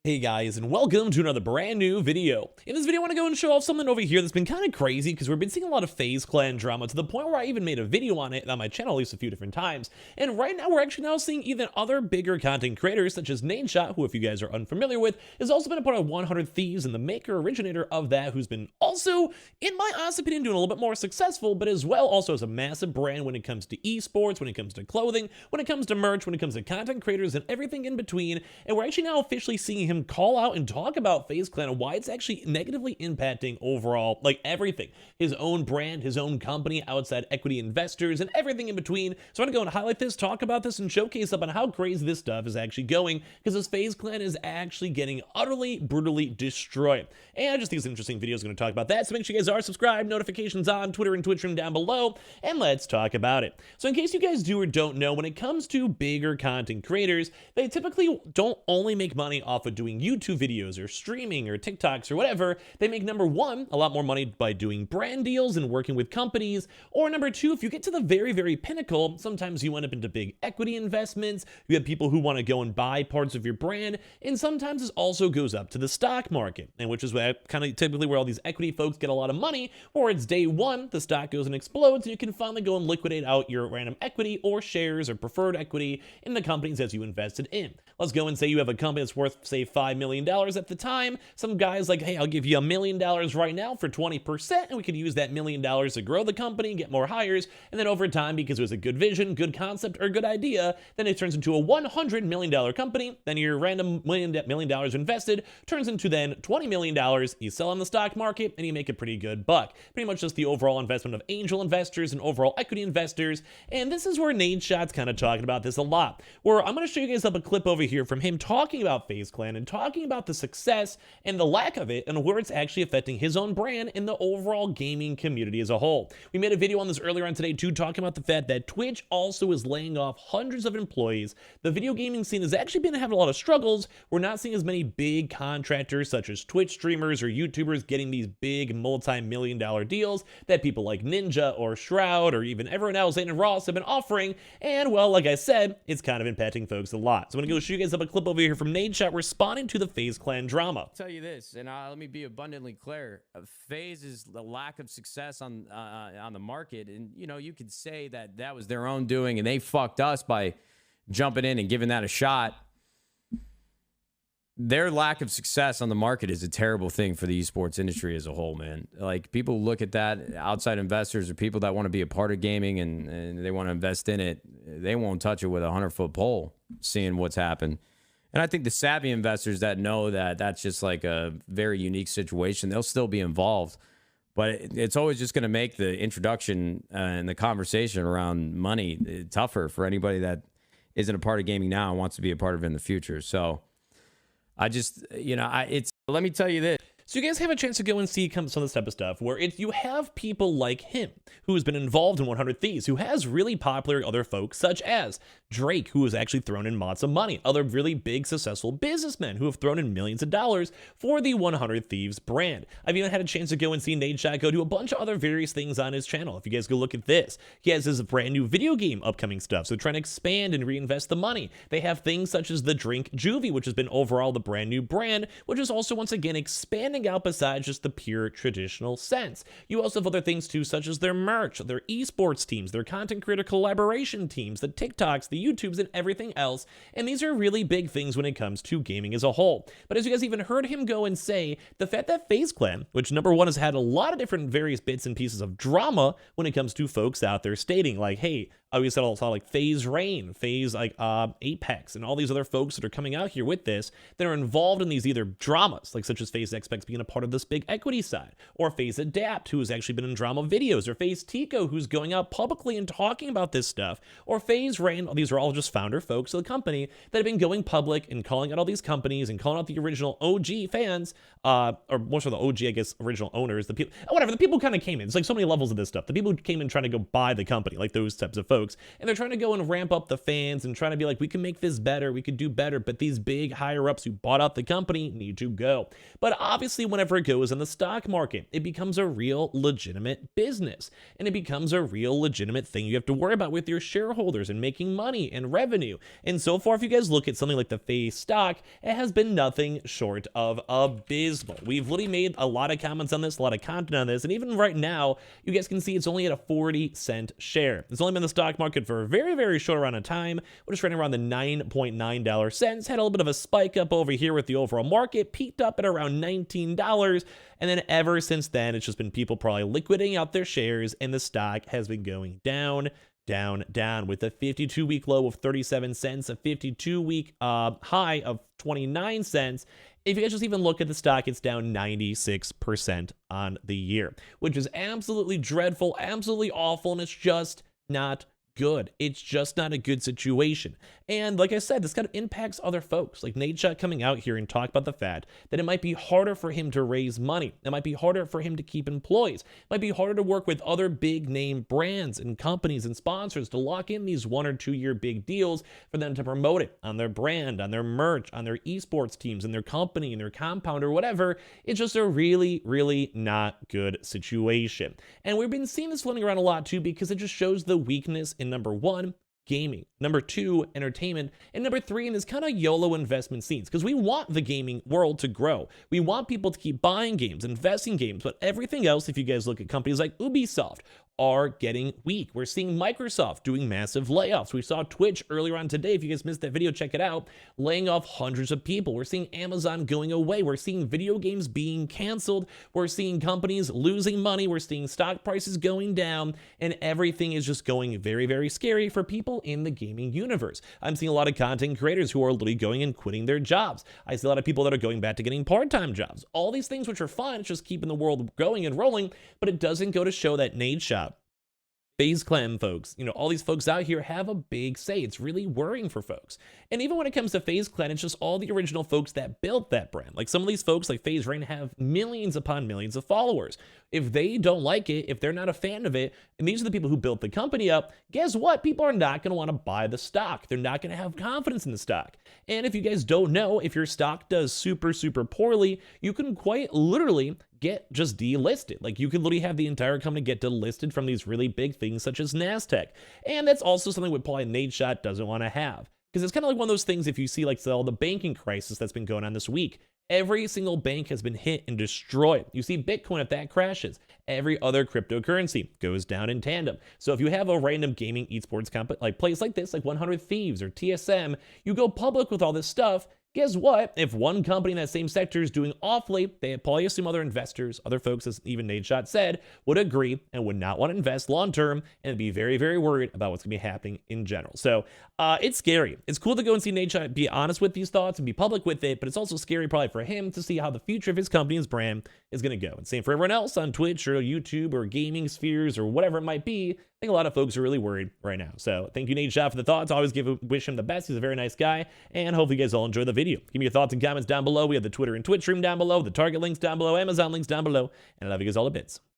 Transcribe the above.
Hey guys, and welcome to another brand new video. In this video, I want to go and show off something over here that's been kind of crazy because we've been seeing a lot of Faze clan drama to the point where I even made a video on it on my channel at least a few different times. And right now, we're actually now seeing even other bigger content creators such as Nadeshot, who if you guys are unfamiliar with, has also been a part of 100 Thieves and the maker originator of that, who's been also, in my honest opinion, doing a little bit more successful, but as well also has a massive brand when it comes to esports, when it comes to clothing, when it comes to merch, when it comes to content creators and everything in between. And we're actually now officially seeing him call out and talk about Faze Clan and why it's actually negatively impacting overall, like everything. His own brand, his own company, outside equity investors, and everything in between. So I want to go and highlight this, talk about this, and showcase up on how crazy this stuff is actually going, because this Faze Clan is actually getting utterly, brutally destroyed. And I just think it's an interesting video. I'm going to talk about that. So make sure you guys are subscribed, notifications on, Twitter and Twitch room down below, and let's talk about it. So in case you guys do or don't know, when it comes to bigger content creators, they typically don't only make money off of doing YouTube videos or streaming or TikToks or whatever. They make, number one, a lot more money by doing brand deals and working with companies, or number two, if you get to the very, very pinnacle, sometimes you end up into big equity investments. You have people who want to go and buy parts of your brand, and sometimes this also goes up to the stock market, and which is kind of typically where all these equity folks get a lot of money, or it's day one, the stock goes and explodes, and you can finally go and liquidate out your random equity or shares or preferred equity in the companies as you invested in. Let's go and say you have a company that's worth, say, $5 million at the time. Some guy's like, hey, I'll give you $1 million right now for 20%, and we could use that $1 million to grow the company, get more hires, and then over time, because it was a good vision, good concept, or good idea, then it turns into a $100 million company. Then your random $1 million invested turns into then $20 million. You sell on the stock market, and you make a pretty good buck. Pretty much just the overall investment of angel investors and overall equity investors. And this is where Nadeshot's kind of talking about this a lot, where I'm going to show you guys up a clip over here from him talking about Faze Clan and talking about the success and the lack of it and where it's actually affecting his own brand and the overall gaming community as a whole. We made a video on this earlier on today too, talking about the fact that Twitch also is laying off hundreds of employees. The video gaming scene has actually been having a lot of struggles. We're not seeing as many big contractors such as Twitch streamers or YouTubers getting these big multi-million-dollar deals that people like Ninja or Shroud or even everyone else and Ross have been offering. And well, like I said, it's kind of impacting folks a lot. So I'm gonna go show you guys up a clip over here from Nadeshot responding to the Faze Clan drama. I'll tell you this, and let me be abundantly clear. Faze is the lack of success on the market, and you could say that was their own doing, and they fucked us by jumping in and giving that a shot. Their lack of success on the market is a terrible thing for the esports industry as a whole, man. Like, people look at that, outside investors or people that want to be a part of gaming and they want to invest in it, they won't touch it with a 100-foot pole, seeing what's happened. And I think the savvy investors that know that that's just like a very unique situation, they'll still be involved. But it's always just going to make the introduction and the conversation around money tougher for anybody that isn't a part of gaming now and wants to be a part of it in the future. So I just, let me tell you this. So you guys have a chance to go and see some of this type of stuff where you have people like him who has been involved in 100 Thieves, who has really popular other folks such as Drake, who has actually thrown in lots of money, other really big successful businessmen who have thrown in millions of dollars for the 100 Thieves brand. I've even had a chance to go and see Nadeshot go do a bunch of other various things on his channel. If you guys go look at this, he has his brand new video game upcoming stuff, so trying to expand and reinvest the money. They have things such as the Drink Juvie, which has been overall the brand new brand, which is also once again expanding out besides just the pure traditional sense. You also have other things too, such as their merch, their esports teams, their content creator collaboration teams, the TikToks, the YouTubes, and everything else. And these are really big things when it comes to gaming as a whole. But as you guys even heard him go and say, the fact that Faze Clan, which number one has had a lot of different various bits and pieces of drama when it comes to folks out there stating like, hey, we said also like Faze Rain, Faze like Apex, and all these other folks that are coming out here with this that are involved in these either dramas, like such as Faze XPEX being a part of this big equity side, or Faze Adapt, who has actually been in drama videos, or Faze Teeqo, who's going out publicly and talking about this stuff, or Faze Rain. These are all just founder folks of the company that have been going public and calling out all these companies and calling out the original OG fans, or most of the OG, I guess, original owners, the people, whatever, the people kind of came in. It's like so many levels of this stuff. The people who came in trying to go buy the company, like those types of folks. folks, and they're trying to go and ramp up the fans and trying to be like, we can make this better, we could do better, but these big higher ups who bought out the company need to go. But obviously, whenever it goes in the stock market, it becomes a real legitimate business, and it becomes a real legitimate thing you have to worry about with your shareholders and making money and revenue. And so far, if you guys look at something like the Faze stock, it has been nothing short of abysmal. We've literally made a lot of comments on this, a lot of content on this, and even right now, you guys can see it's only at a 40-cent share. It's only been in the stock market for a very, very short amount of time. We're just trading around the $9.9 cents. Had a little bit of a spike up over here with the overall market, peaked up at around $19, and then ever since then, it's just been people probably liquidating out their shares, and the stock has been going down, down, with a 52-week low of 37 cents, a 52-week high of 29 cents. If you guys just even look at the stock, it's down 96% on the year, which is absolutely dreadful, absolutely awful, and it's just not good. It's just not a good situation. And like I said, this kind of impacts other folks, like Nadeshot coming out here and talk about the fact that it might be harder for him to raise money. It might be harder for him to keep employees. It might be harder to work with other big name brands and companies and sponsors to lock in these 1 or 2 year big deals for them to promote it on their brand, on their merch, on their esports teams, in their company, in their compound or whatever. It's just a really, really not good situation. And we've been seeing this floating around a lot too, because it just shows the weakness in number 1, gaming, number 2, entertainment, and number 3, in this kind of YOLO investment scenes, because we want the gaming world to grow. We want people to keep buying games, investing in games, but everything else, if you guys look at companies like Ubisoft, are getting weak. We're seeing Microsoft doing massive layoffs. We saw Twitch earlier on today. If you guys missed that video, check it out, laying off hundreds of people. We're seeing Amazon going away. We're seeing video games being canceled. We're seeing companies losing money. We're seeing stock prices going down, and everything is just going very, very scary for people in the gaming universe. I'm seeing a lot of content creators who are literally going and quitting their jobs. I see a lot of people that are going back to getting part-time jobs. All these things which are fine, it's just keeping the world going and rolling, but it doesn't go to show that Nadeshot, Faze Clan folks, all these folks out here have a big say. It's really worrying for folks. And even when it comes to Faze Clan, it's just all the original folks that built that brand. Like some of these folks like Faze right now have millions upon millions of followers. If they don't like it, if they're not a fan of it, and these are the people who built the company up, guess what? People are not going to want to buy the stock. They're not going to have confidence in the stock. And if you guys don't know, if your stock does super, super poorly, you can quite literally get just delisted. Like you could literally have the entire company get delisted from these really big things such as NASDAQ. And that's also something what probably Nadeshot doesn't want to have. Because it's kind of like one of those things, if you see like all the banking crisis that's been going on this week, every single bank has been hit and destroyed. You see Bitcoin, if that crashes, every other cryptocurrency goes down in tandem. So if you have a random gaming esports company, like place like this, like 100 Thieves or TSM, you go public with all this stuff, guess what? If one company in that same sector is doing awfully, they probably assume other investors, other folks, as even Nadeshot said, would agree and would not want to invest long term and be very, very worried about what's going to be happening in general. So it's scary. It's cool to go and see Nadeshot be honest with these thoughts and be public with it, but it's also scary probably for him to see how the future of his company, his brand, is going to go. And same for everyone else on Twitch or YouTube or gaming spheres or whatever it might be. I think a lot of folks are really worried right now. So thank you, Nadeshot, for the thoughts. I always wish him the best. He's a very nice guy. And hopefully you guys all enjoy the video. Give me your thoughts and comments down below. We have the Twitter and Twitch stream down below, the Target links down below, Amazon links down below. And I love you guys all to bits.